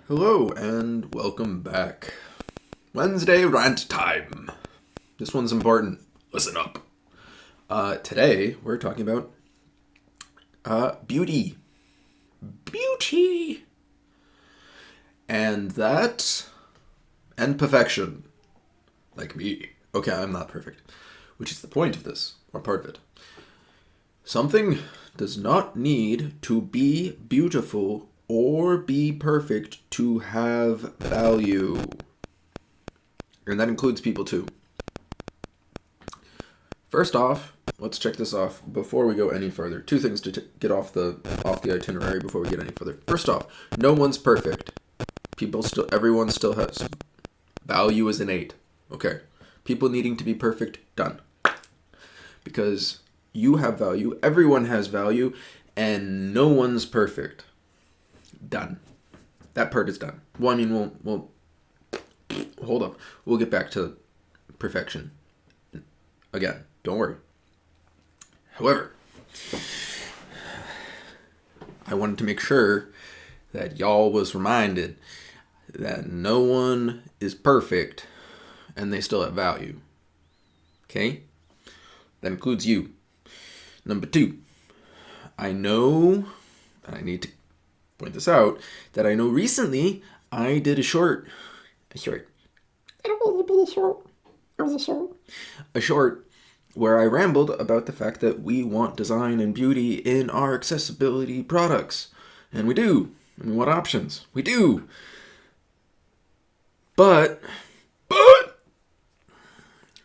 Hello and welcome back. Wednesday rant time. This one's important. Listen up. Today we're talking about beauty. Beauty. And perfection. Like me. Okay, I'm not perfect. Which is the point of this, or part of it. Something does not need to be beautiful or be perfect to have value. And that includes people too. First off, let's check this off before we go any further. Two things to get off the itinerary before we get any further. First off, no one's perfect. Everyone still has value is innate. Okay. People needing to be perfect, done. Because you have value, everyone has value, and no one's perfect. Done. That part is done. Well, I mean, we'll hold up. We'll get back to perfection again. Don't worry. However, I wanted to make sure that y'all was reminded that no one is perfect and they still have value. Okay? That includes you. Number two, I know, and I need to point this out, that I know recently I did a short. I don't really be a short. It was a short. A short where I rambled about the fact that we want design and beauty in our accessibility products. And we do. And we want options. We do. But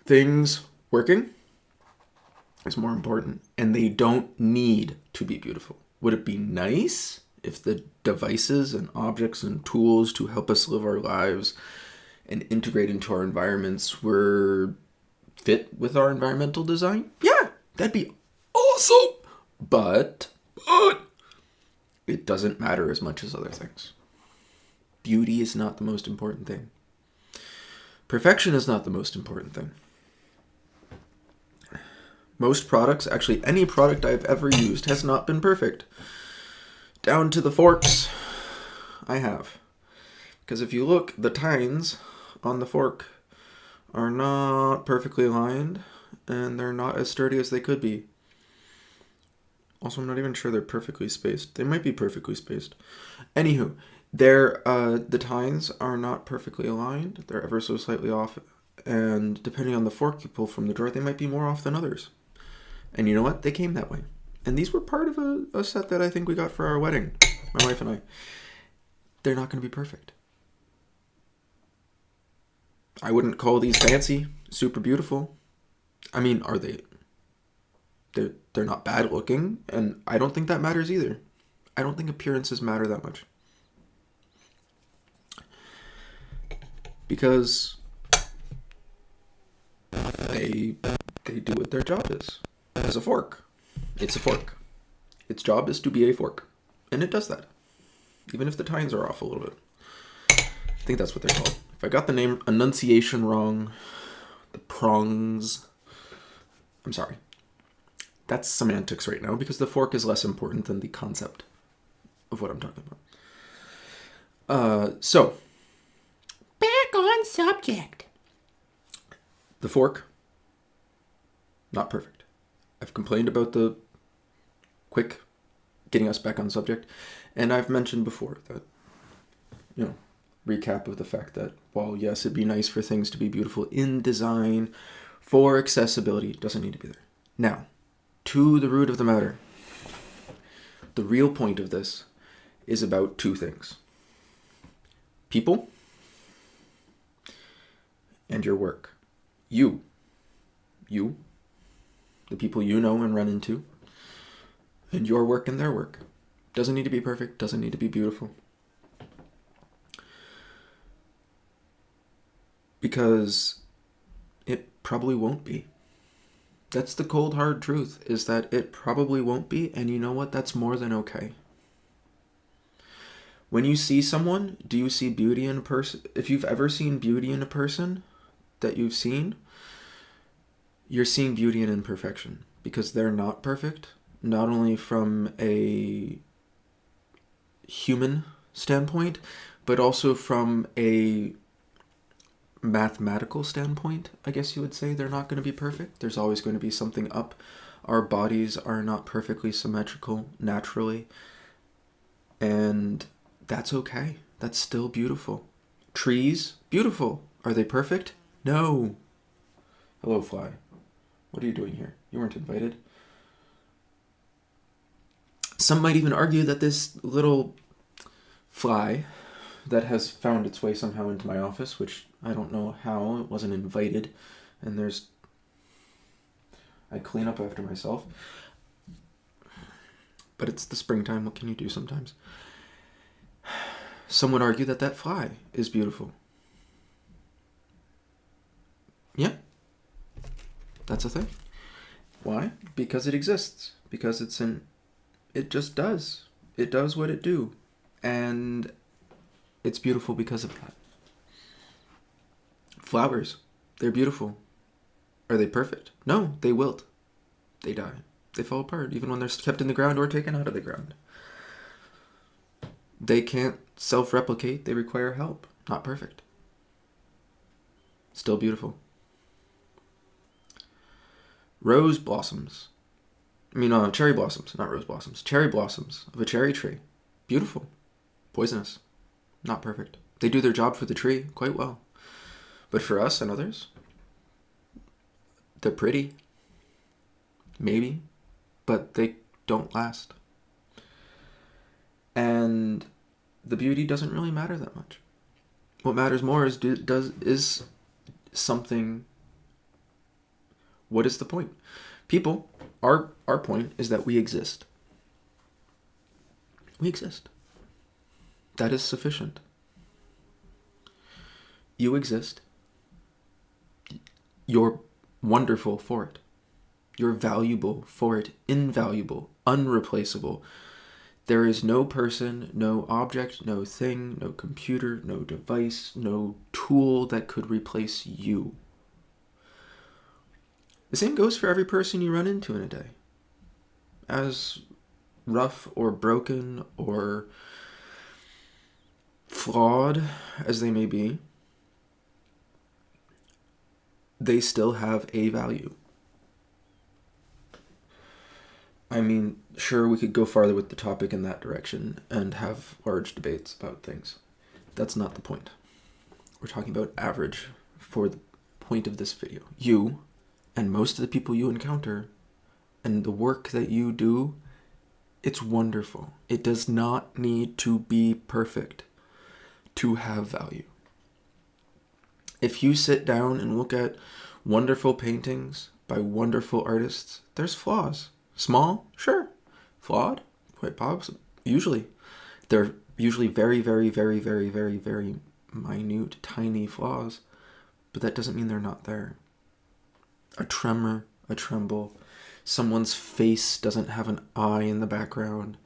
things working is more important. And they don't need to be beautiful. Would it be nice if the devices and objects and tools to help us live our lives and integrate into our environments were fit with our environmental design? Yeah, that'd be awesome. But it doesn't matter as much as other things. Beauty is not the most important thing. Perfection is not the most important thing. Most products, actually any product I've ever used, has not been perfect. Down to the forks, I have. Because if you look, the tines on the fork are not perfectly aligned, and they're not as sturdy as they could be. Also, I'm not even sure they're perfectly spaced. They might be perfectly spaced. Anywho, the tines are not perfectly aligned. They're ever so slightly off, and depending on the fork you pull from the drawer, they might be more off than others. And you know what? They came that way. And these were part of a set that I think we got for our wedding, my wife and I. They're not going to be perfect. I wouldn't call these fancy, super beautiful. I mean, are they? They're not bad looking, and I don't think that matters either. I don't think appearances matter that much. Because they do what their job is. As a fork. It's a fork. Its job is to be a fork. And it does that. Even if the tines are off a little bit. I think that's what they're called. If I got the name enunciation wrong, the prongs, I'm sorry. That's semantics right now because the fork is less important than the concept of what I'm talking about. So, back on subject. The fork, not perfect. I've complained about the quick getting us back on subject, and I've mentioned before that, recap of the fact that while yes, it'd be nice for things to be beautiful in design for accessibility, it doesn't need to be there. Now, to the root of the matter. The real point of this is about two things. People and your work. You, the people you know and run into, and your work and their work. Doesn't need to be perfect, doesn't need to be beautiful. Because it probably won't be. That's the cold hard truth, is that it probably won't be, and you know what? That's more than okay. When you see someone, do you see beauty in a person? If you've ever seen beauty in a person that you've seen, you're seeing beauty in imperfection, because they're not perfect, not only from a human standpoint, but also from a mathematical standpoint, I guess you would say they're not going to be perfect. There's always going to be something up. Our bodies are not perfectly symmetrical naturally, and that's okay. That's still beautiful. Trees, beautiful. Are they perfect? No. Hello, fly. What are you doing here? You weren't invited. Some might even argue that this little fly that has found its way somehow into my office, which I don't know how, it wasn't invited, and I clean up after myself. But it's the springtime, what can you do sometimes? Some would argue that fly is beautiful. Yeah, that's a thing. Why? Because it exists. Because it just does. It does what it do. And it's beautiful because of that. Flowers, they're beautiful. Are they perfect? No, they wilt. They die. They fall apart, even when they're kept in the ground or taken out of the ground. They can't self-replicate. They require help. Not perfect. Still beautiful. Cherry blossoms, not rose blossoms. Cherry blossoms of a cherry tree. Beautiful. Poisonous. Not perfect. They do their job for the tree quite well. But for us and others, they're pretty. Maybe. But they don't last. And the beauty doesn't really matter that much. What matters more is something. What is the point? People, our point is that we exist. We exist. That is sufficient. You exist. You're wonderful for it. You're valuable for it. Invaluable. Unreplaceable. There is no person, no object, no thing, no computer, no device, no tool that could replace you. The same goes for every person you run into in a day. As rough or broken or flawed as they may be, they still have a value. I mean, sure, we could go farther with the topic in that direction and have large debates about things. That's not the point. We're talking about average for the point of this video. You and most of the people you encounter and the work that you do, it's wonderful. It does not need to be perfect to have value. If you sit down and look at wonderful paintings by wonderful artists, there's flaws. Small? Sure. Flawed? Quite possible. Usually. They're usually very, very, very, very, very, very minute, tiny flaws, but that doesn't mean they're not there. A tremor, a tremble, someone's face doesn't have an eye in the background.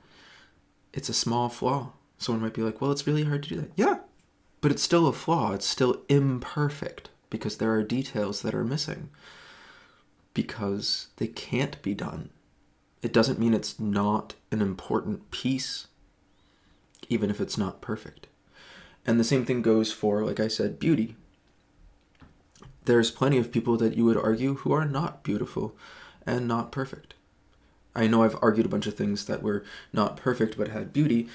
It's a small flaw. Someone might be like, well, it's really hard to do that. Yeah, but it's still a flaw. It's still imperfect because there are details that are missing because they can't be done. It doesn't mean it's not an important piece, even if it's not perfect. And the same thing goes for, like I said, beauty. There's plenty of people that you would argue who are not beautiful and not perfect. I know I've argued a bunch of things that were not perfect but had beauty.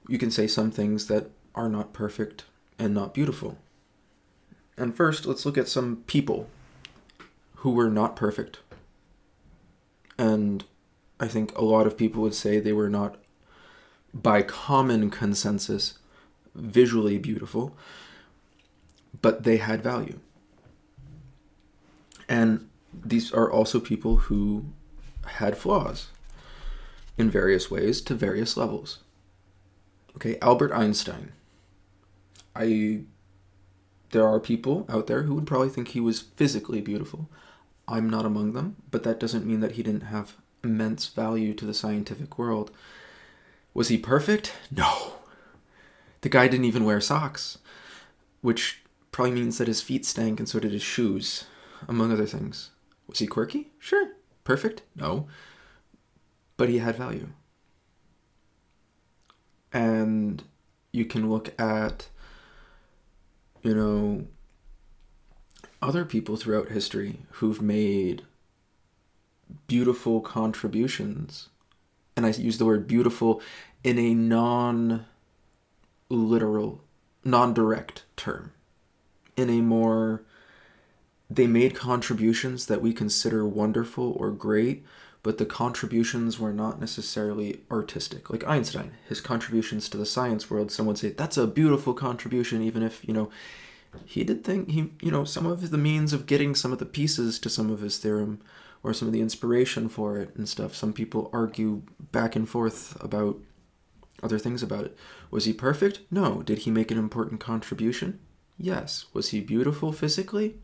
You can say some things that are not perfect and not beautiful. And first, let's look at some people who were not perfect. And I think a lot of people would say they were not, by common consensus, visually beautiful, but they had value. And these are also people who had flaws in various ways to various levels. Okay, Albert Einstein. There are people out there who would probably think he was physically beautiful. I'm not among them, but that doesn't mean that he didn't have immense value to the scientific world. Was he perfect? No. The guy didn't even wear socks, which probably means that his feet stank and so did his shoes, among other things. Was he quirky? Sure. Perfect? No. But he had value. And you can look at you know, other people throughout history who've made beautiful contributions. And I use the word beautiful in a non-literal, non-direct term. In a more, they made contributions that we consider wonderful or great, but the contributions were not necessarily artistic. Like Einstein, his contributions to the science world, someone would say, that's a beautiful contribution, even if, he did think, some of the means of getting some of the pieces to some of his theorem, or some of the inspiration for it and stuff. Some people argue back and forth about other things about it. Was he perfect? No. Did he make an important contribution? Yes. Was he beautiful physically?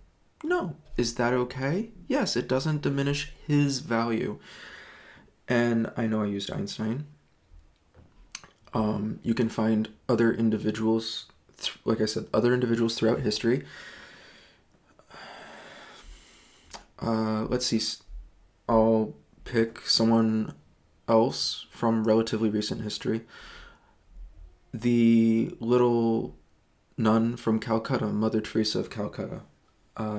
No. Is that okay? Yes, it doesn't diminish his value. And I know I used Einstein. You can find other individuals, like I said, other individuals throughout history. Let's see. I'll pick someone else from relatively recent history. The little nun from Calcutta, Mother Teresa of Calcutta.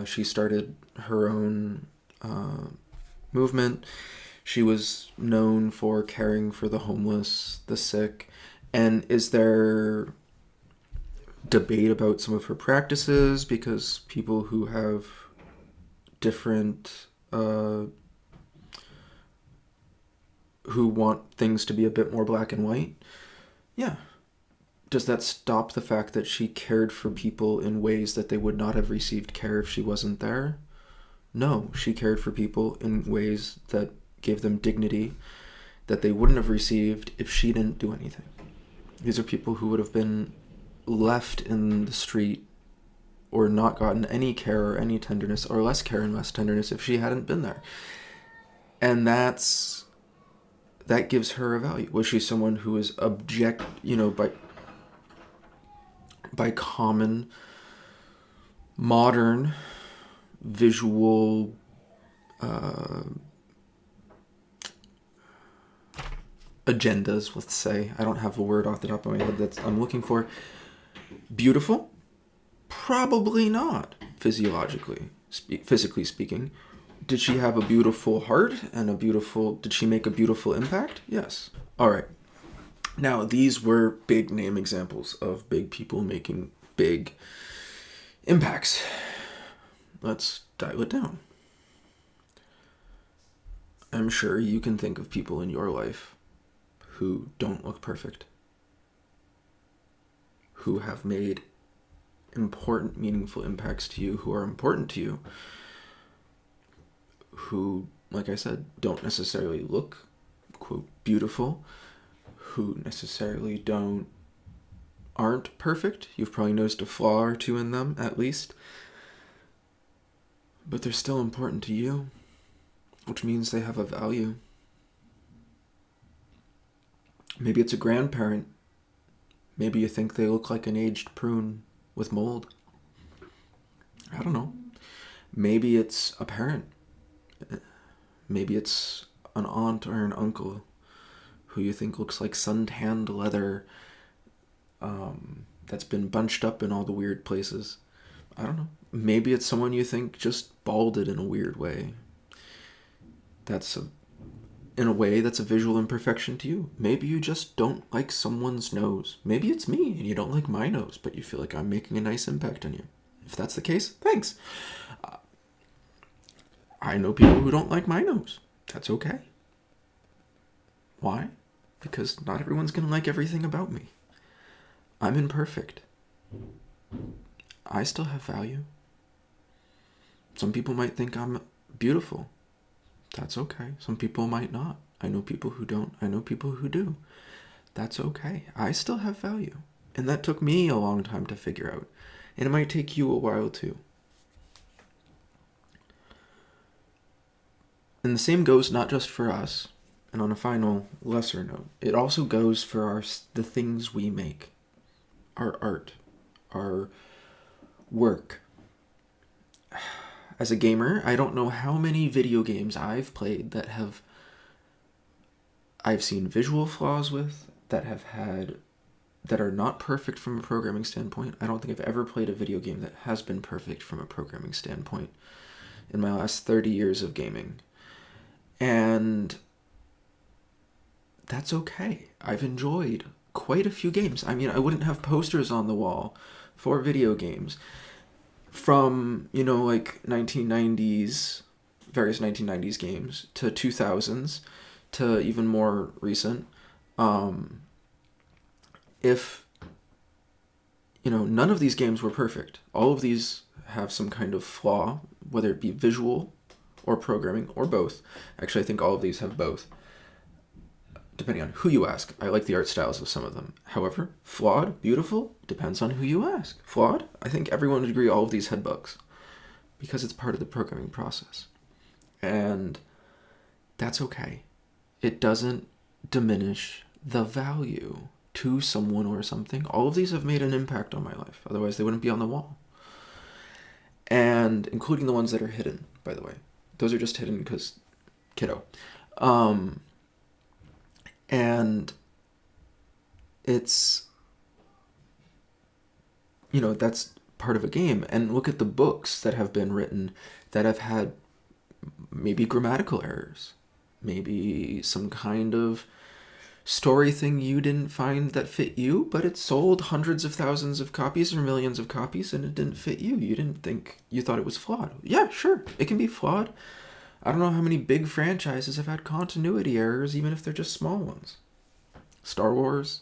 She started her own movement. She was known for caring for the homeless, the sick. And is there debate about some of her practices? Because people who have different who want things to be a bit more black and white. Yeah. Does that stop the fact that she cared for people in ways that they would not have received care if she wasn't there? No, she cared for people in ways that gave them dignity that they wouldn't have received if she didn't do anything. These are people who would have been left in the street or not gotten any care or any tenderness, or less care and less tenderness if she hadn't been there. And that gives her a value. Was she someone who is by common modern visual agendas, let's say, I don't have a word off the top of my head that I'm looking for, beautiful? Probably not, physically speaking. Did she have a beautiful heart and did she make a beautiful impact? Yes. All right. Now, these were big name examples of big people making big impacts. Let's dial it down. I'm sure you can think of people in your life who don't look perfect, who have made important, meaningful impacts to you, who are important to you, who, like I said, don't necessarily look, quote, beautiful, who necessarily aren't perfect. You've probably noticed a flaw or two in them, at least. But they're still important to you, which means they have a value. Maybe it's a grandparent. Maybe you think they look like an aged prune with mold. I don't know. Maybe it's a parent. Maybe it's an aunt or an uncle who you think looks like sun-tanned leather that's been bunched up in all the weird places. I don't know. Maybe it's someone you think just balded in a weird way. In a way, that's a visual imperfection to you. Maybe you just don't like someone's nose. Maybe it's me and you don't like my nose, but you feel like I'm making a nice impact on you. If that's the case, thanks. I know people who don't like my nose. That's okay. Why? Because not everyone's going to like everything about me. I'm imperfect. I still have value. Some people might think I'm beautiful. That's okay. Some people might not. I know people who don't. I know people who do. That's okay. I still have value. And that took me a long time to figure out. And it might take you a while too. And the same goes not just for us, and on a final, lesser note, it also goes for the things we make. Our art, our work. As a gamer, I don't know how many video games I've played that I've seen visual flaws with, that have had that are not perfect from a programming standpoint. I don't think I've ever played a video game that has been perfect from a programming standpoint in my last 30 years of gaming. And that's okay. I've enjoyed quite a few games. I mean, I wouldn't have posters on the wall for video games from, like 1990s, various 1990s games, to 2000s, to even more recent. If, none of these games were perfect. All of these have some kind of flaw, whether it be visual or programming or both. Actually, I think all of these have both, depending on who you ask. I like the art styles of some of them. However, flawed, beautiful, depends on who you ask. Flawed, I think everyone would agree all of these had bugs because it's part of the programming process. And that's okay. It doesn't diminish the value to someone or something. All of these have made an impact on my life. Otherwise, they wouldn't be on the wall. And including the ones that are hidden, by the way. Those are just hidden because kiddo. And it's, that's part of a game. And look at the books that have been written that have had maybe grammatical errors, maybe some kind of story thing you didn't find that fit you, but it sold hundreds of thousands of copies or millions of copies and it didn't fit you. You thought it was flawed. Yeah, sure, it can be flawed. I don't know how many big franchises have had continuity errors, even if they're just small ones. Star Wars.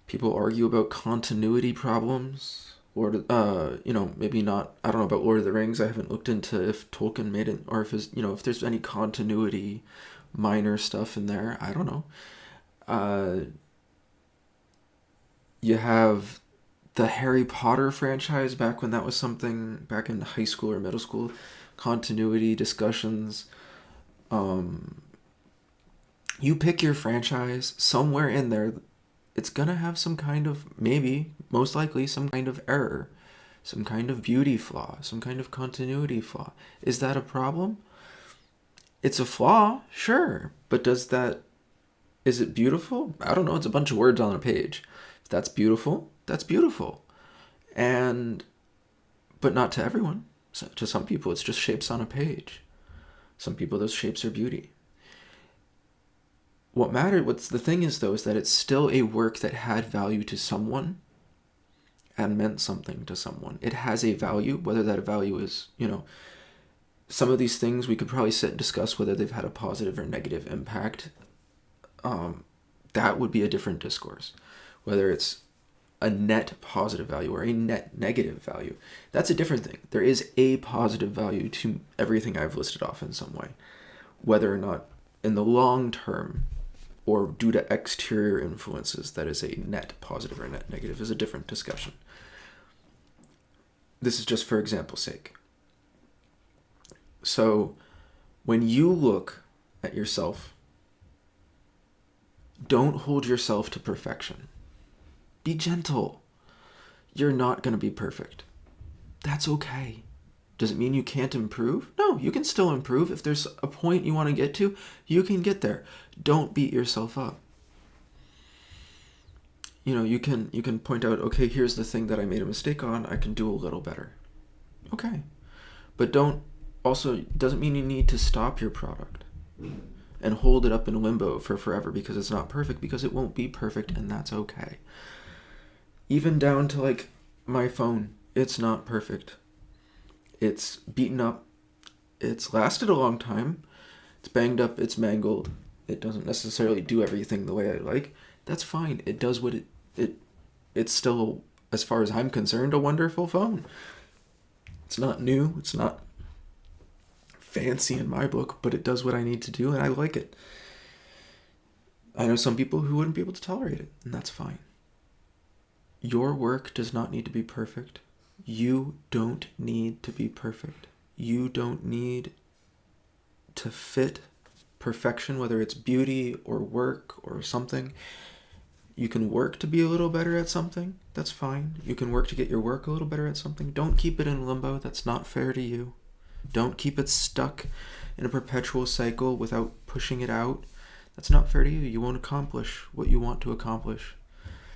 People argue about continuity problems. Maybe not. I don't know about Lord of the Rings. I haven't looked into if Tolkien made it, or if there's any continuity, minor stuff in there. I don't know. You have the Harry Potter franchise back when that was something, back in high school or middle school. Continuity discussions. You pick your franchise, somewhere in there it's gonna have some kind of, maybe, most likely, some kind of error, some kind of beauty flaw, some kind of continuity flaw. Is that a problem? It's a flaw, sure, but is it beautiful? I don't know, it's a bunch of words on a page. If that's beautiful, that's beautiful. But not to everyone. So to some people, it's just shapes on a page. Some people, those shapes are beauty. What's the thing is, though, is that it's still a work that had value to someone and meant something to someone. It has a value, whether that value is, some of these things we could probably sit and discuss whether they've had a positive or negative impact. That would be a different discourse. Whether it's a net positive value or a net negative value, that's a different thing. There is a positive value to everything I've listed off in some way. Whether or not in the long term or due to exterior influences that is a net positive or net negative is a different discussion. This is just for example's sake. So when you look at yourself, don't hold yourself to perfection. Be gentle. You're not going to be perfect. That's okay. Does it mean you can't improve? No, you can still improve. If there's a point you want to get to, you can get there. Don't beat yourself up. You can point out, okay, here's the thing that I made a mistake on. I can do a little better. Okay. But doesn't mean you need to stop your product and hold it up in limbo for forever because it's not perfect, because it won't be perfect, and that's okay. Even down to like my phone, it's not perfect. It's beaten up. It's lasted a long time. It's banged up. It's mangled. It doesn't necessarily do everything the way I like. That's fine. It does what it's still, as far as I'm concerned, a wonderful phone. It's not new. It's not fancy in my book, but it does what I need to do, and I like it. I know some people who wouldn't be able to tolerate it, and that's fine. Your work does not need to be perfect. You don't need to be perfect. You don't need to fit perfection, whether it's beauty or work or something. You can work to be a little better at something. That's fine. You can work to get your work a little better at something. Don't keep it in limbo. That's not fair to you. Don't keep it stuck in a perpetual cycle without pushing it out. That's not fair to you. You won't accomplish what you want to accomplish.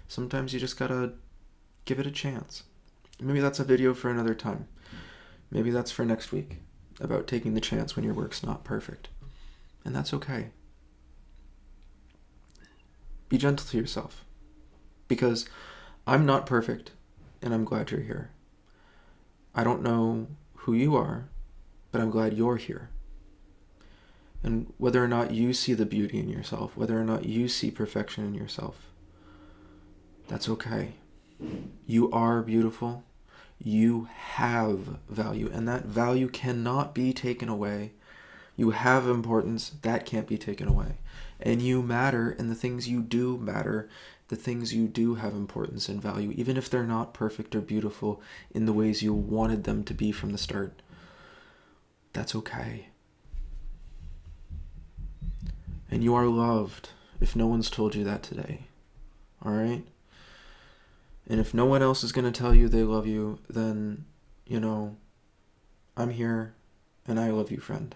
Sometimes you just gotta give it a chance. Maybe that's a video for another time. Maybe that's for next week, about taking the chance when your work's not perfect. And that's okay. Be gentle to yourself. Because I'm not perfect, and I'm glad you're here. I don't know who you are, but I'm glad you're here. And whether or not you see the beauty in yourself, whether or not you see perfection in yourself, that's okay. You are beautiful. You have value, and that value cannot be taken away. You have importance, that can't be taken away. And you matter, and the things you do matter. The things you do have importance and value, even if they're not perfect or beautiful in the ways you wanted them to be from the start. That's okay. And you are loved, if no one's told you that today. All right? And if no one else is going to tell you they love you, then, I'm here, and I love you, friend.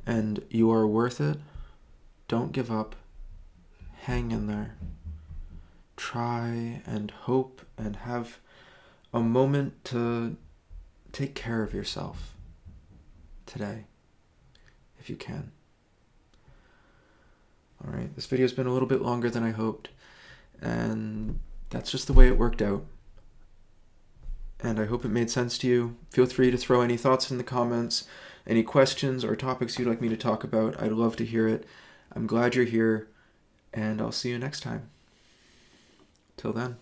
And you are worth it. Don't give up. Hang in there. Try and hope and have a moment to take care of yourself today, if you can. All right, this video's been a little bit longer than I hoped, and that's just the way it worked out. And I hope it made sense to you. Feel free to throw any thoughts in the comments, any questions or topics you'd like me to talk about. I'd love to hear it. I'm glad you're here, and I'll see you next time. Till then.